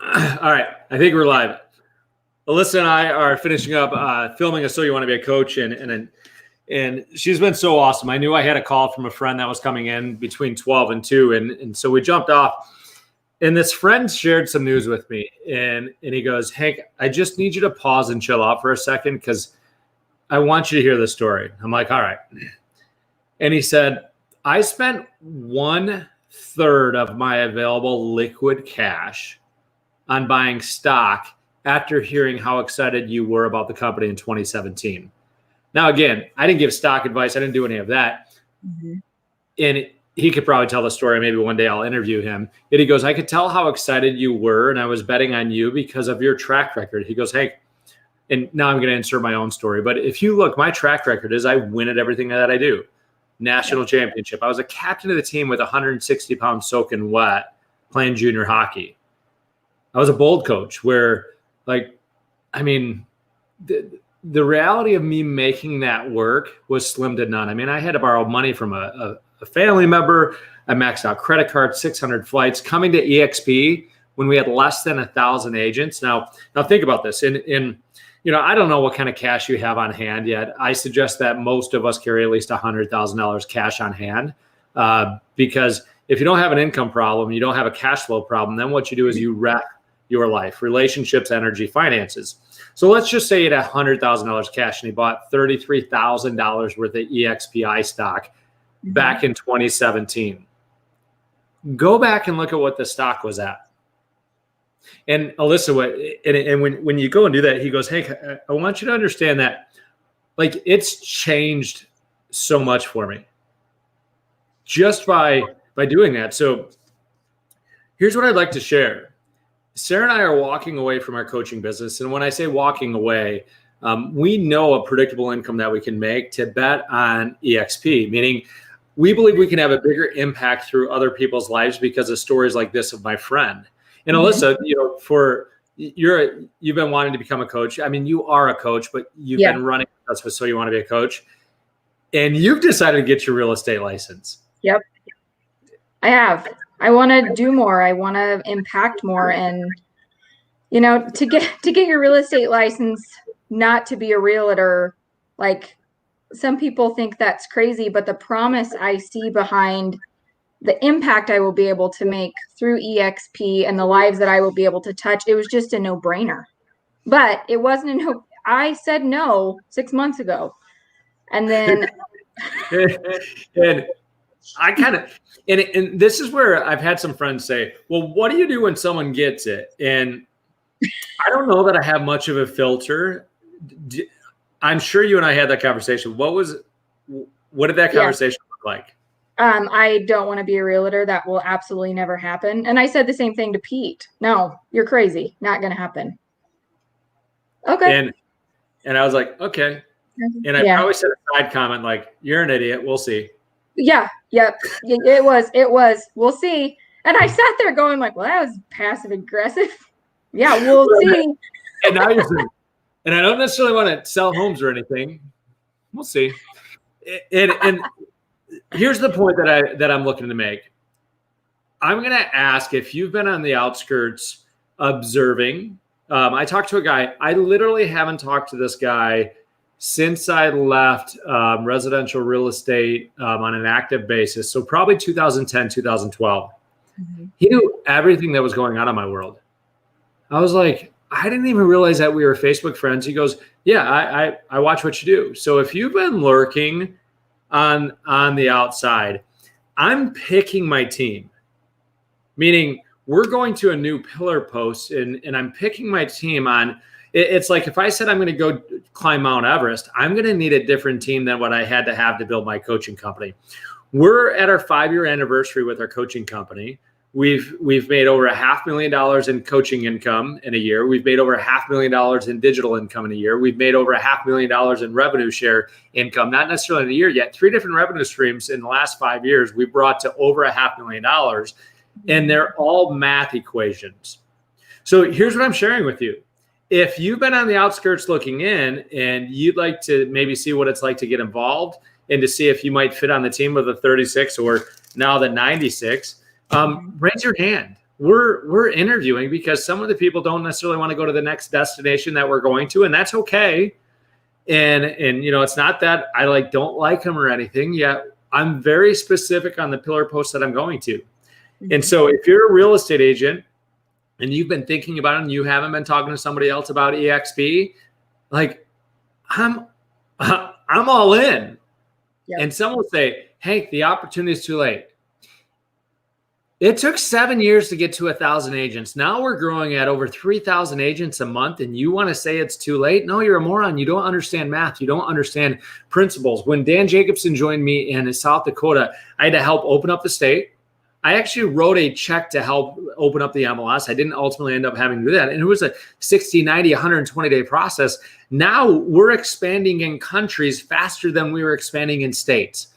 All right, I think we're live. Alyssa and I are finishing up filming a So You Want to Be a Coach, and she's been so awesome. I knew I had a call from a friend that was coming in between 12 and 2, and so we jumped off. And this friend shared some news with me, and he goes, Hank, I just need you to pause and chill out for a second because I want you to hear the story. I'm like, all right. And he said, I spent 1/3 of my available liquid cash on buying stock after hearing how excited you were about the company in 2017. Now, again, I didn't give stock advice. I didn't do any of that. Mm-hmm. And he could probably tell the story. Maybe one day I'll interview him. And he goes, I could tell how excited you were, and I was betting on you because of your track record. He goes, hey, and now I'm going to insert my own story. But if you look, my track record is I win at everything that I do. National championship. I was a captain of the team with 160 pounds soaking wet playing junior hockey. I was a bold coach where, like, I mean, the reality of me making that work was slim to none. I mean, I had to borrow money from a family member. I maxed out credit cards, 600 flights, coming to EXP when we had less than 1,000 agents. Now think about this. I don't know what kind of cash you have on hand yet. I suggest that most of us carry at least $100,000 cash on hand because if you don't have an income problem, you don't have a cash flow problem, then what you do is you wreck your life, relationships, energy, finances. So let's just say you had $100,000 cash and you bought $33,000 worth of EXPI stock back in 2017. Go back and look at what the stock was at. And Alyssa, when you go and do that, he goes, hey, I want you to understand that, like, it's changed so much for me just by doing that. So here's what I'd like to share. Sarah and I are walking away from our coaching business. And when I say walking away, we know a predictable income that we can make to bet on EXP, meaning we believe we can have a bigger impact through other people's lives because of stories like this of my friend. And Alyssa, you've been wanting to become a coach. I mean, you are a coach, but you've been running us with So You Want to Be a Coach. And you've decided to get your real estate license. Yep. I have. I want to do more. I want to impact more. And, to get your real estate license, not to be a realtor, like some people think that's crazy, but the promise I see behind the impact I will be able to make through EXP and the lives that I will be able to touch, it was just a no-brainer. But it wasn't I said no 6 months ago. And then and I kind of, and this is where I've had some friends say, well, what do you do when someone gets it? And I don't know that I have much of a filter. I'm sure you and I had that conversation. What did that conversation look like? I don't want to be a realtor. That will absolutely never happen. And I said the same thing to Pete. No, you're crazy. Not going to happen. Okay. And I was like, okay. And I probably said a side comment like, you're an idiot. We'll see. Yeah. Yep. It was. We'll see. And I sat there going like, well, that was passive aggressive. Yeah, we'll see. And now you're saying, and I don't necessarily want to sell homes or anything. We'll see. And here's the point that I'm looking to make. I'm going to ask if you've been on the outskirts observing. I talked to a guy. I literally haven't talked to this guy since I left residential real estate on an active basis. So probably 2010, 2012. Mm-hmm. He knew everything that was going on in my world. I was like, I didn't even realize that we were Facebook friends. He goes, yeah, I watch what you do. So if you've been lurking on the outside, I'm picking my team, meaning we're going to a new pillar post and I'm picking my team on. It's like if I said I'm going to go climb Mount Everest, I'm going to need a different team than what I had to have to build my coaching company. We're at our 5-year anniversary with our coaching company. We've made over $500,000 in coaching income in a year. We've made over $500,000 in digital income in a year. We've made over $500,000 in revenue share income, not necessarily in a year yet. 3 different revenue streams in the last 5 years we brought to over $500,000, and they're all math equations. So here's what I'm sharing with you. If you've been on the outskirts looking in and you'd like to maybe see what it's like to get involved and to see if you might fit on the team with the 36 or now the 96, raise your hand. we're interviewing because some of the people don't necessarily want to go to the next destination that we're going to, and that's okay. And it's not that I don't like them or anything, yet I'm very specific on the pillar posts that I'm going to. Mm-hmm. And so if you're a real estate agent and you've been thinking about it and you haven't been talking to somebody else about EXP, I'm all in. Yep. And some will say, Hank, the opportunity is too late. It took 7 years to get to 1,000 agents. Now we're growing at over 3,000 agents a month, and you want to say it's too late? No, you're a moron. You don't understand math. You don't understand principles. When Dan Jacobson joined me in South Dakota, I had to help open up the state. I actually wrote a check to help open up the MLS. I didn't ultimately end up having to do that. And it was a 60, 90, 120-day process. Now we're expanding in countries faster than we were expanding in states.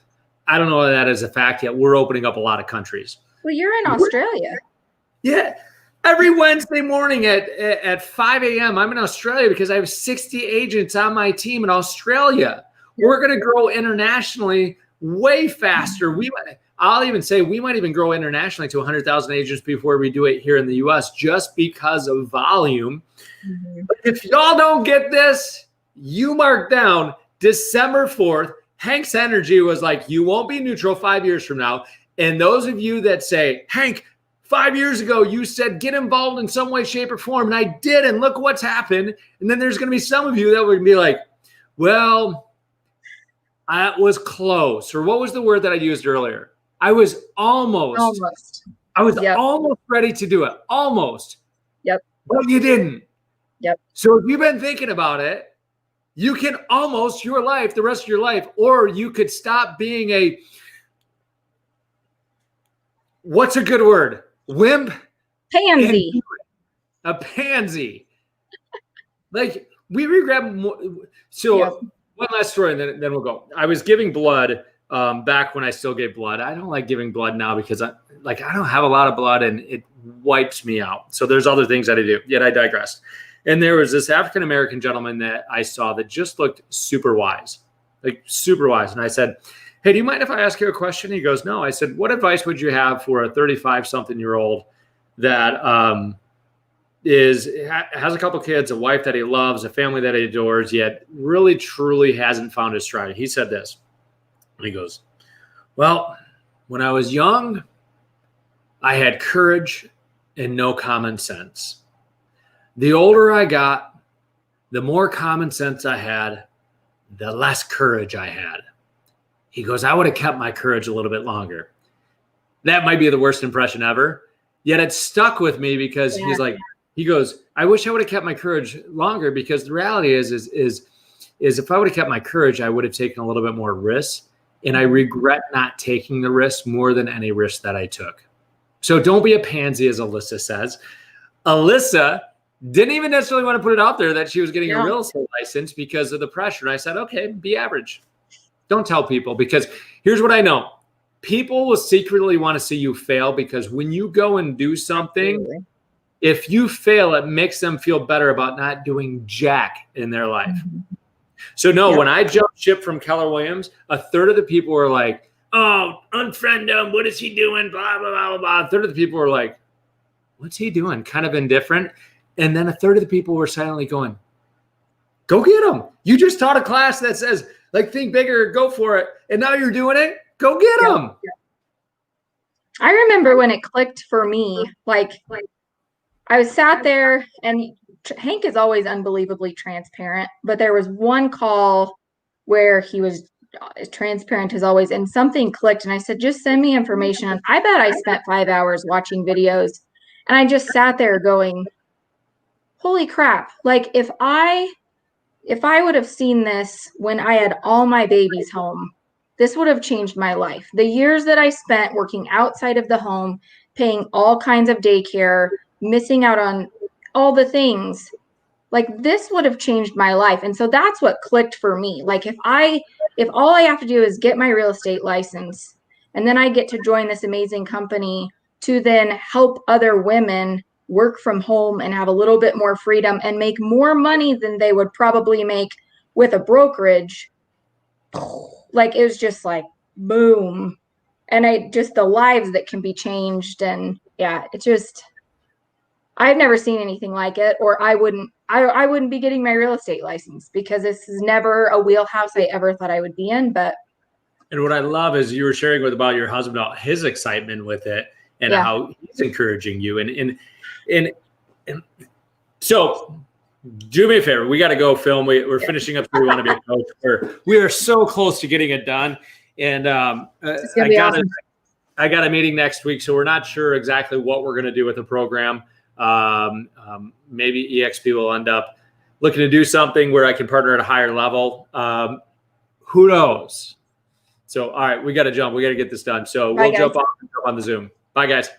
I don't know whether that is a fact yet. We're opening up a lot of countries. Well, you're in Australia. Yeah. Every Wednesday morning at 5 a.m., I'm in Australia because I have 60 agents on my team in Australia. We're going to grow internationally way faster. I'll even say we might even grow internationally to 100,000 agents before we do it here in the U.S. just because of volume. Mm-hmm. But if y'all don't get this, you mark down December 4th, Hank's Energy was like, you won't be neutral 5 years from now. And those of you that say, Hank, 5 years ago, you said get involved in some way, shape, or form. And I did. And look what's happened. And then there's going to be some of you that would be like, well, I was close. Or what was the word that I used earlier? I was almost. I was almost ready to do it. Almost. Yep. But you didn't. Yep. So if you've been thinking about it, you can almost the rest of your life, or you could stop being what's a good word? Wimp? Pansy. A pansy. We regret more. So one last story, and then we'll go. I was giving blood back when I still gave blood. I don't like giving blood now because I don't have a lot of blood and it wipes me out. So there's other things that I do, yet I digress. And there was this African-American gentleman that I saw that just looked super wise. And I said, hey, do you mind if I ask you a question? He goes, no. I said, what advice would you have for a 35-something-year-old that has a couple kids, a wife that he loves, a family that he adores, yet really, truly hasn't found his stride? He said this. He goes, well, when I was young, I had courage and no common sense. The older I got, the more common sense I had, the less courage I had. He goes, I would have kept my courage a little bit longer. That might be the worst impression ever. Yet it stuck with me because he goes, I wish I would have kept my courage longer, because the reality is if I would have kept my courage, I would have taken a little bit more risk. And I regret not taking the risk more than any risk that I took. So don't be a pansy, as Alyssa says. Alyssa didn't even necessarily want to put it out there that she was getting a real estate license because of the pressure. And I said, okay, be average. Don't tell people, because here's what I know. People will secretly want to see you fail, because when you go and do something, if you fail, it makes them feel better about not doing jack in their life. Mm-hmm. So when I jumped ship from Keller Williams, a third of the people were like, oh, unfriend him. What is he doing? Blah, blah, blah, blah. A third of the people were like, what's he doing? Kind of indifferent. And then a third of the people were silently going, go get him. You just taught a class that says, think bigger, go for it. And now you're doing it. Go get him. Yeah. I remember when it clicked for me, I was sat there, and Hank is always unbelievably transparent, but there was one call where he was transparent as always, and something clicked, and I said, just send me information. I bet I spent 5 hours watching videos, and I just sat there going, holy crap. If I would have seen this when I had all my babies home, this would have changed my life. The years that I spent working outside of the home, paying all kinds of daycare, missing out on all the things, this would have changed my life. And so that's what clicked for me. If all I have to do is get my real estate license, and then I get to join this amazing company to then help other women work from home and have a little bit more freedom and make more money than they would probably make with a brokerage. It was just boom. And the lives that can be changed. And it's just, I've never seen anything like it, or I wouldn't be getting my real estate license, because this is never a wheelhouse I ever thought I would be in. But And what I love is you were sharing about your husband, about his excitement with it and yeah. how he's encouraging you. And so do me a favor. We got to go film. We're finishing up. So we want to be a coach. We are so close to getting it done. And I got a meeting next week, so we're not sure exactly what we're going to do with the program. Maybe EXP will end up looking to do something where I can partner at a higher level. Who knows? So, all right, we got to jump. We got to get this done. So we'll jump on the Zoom. Bye, guys.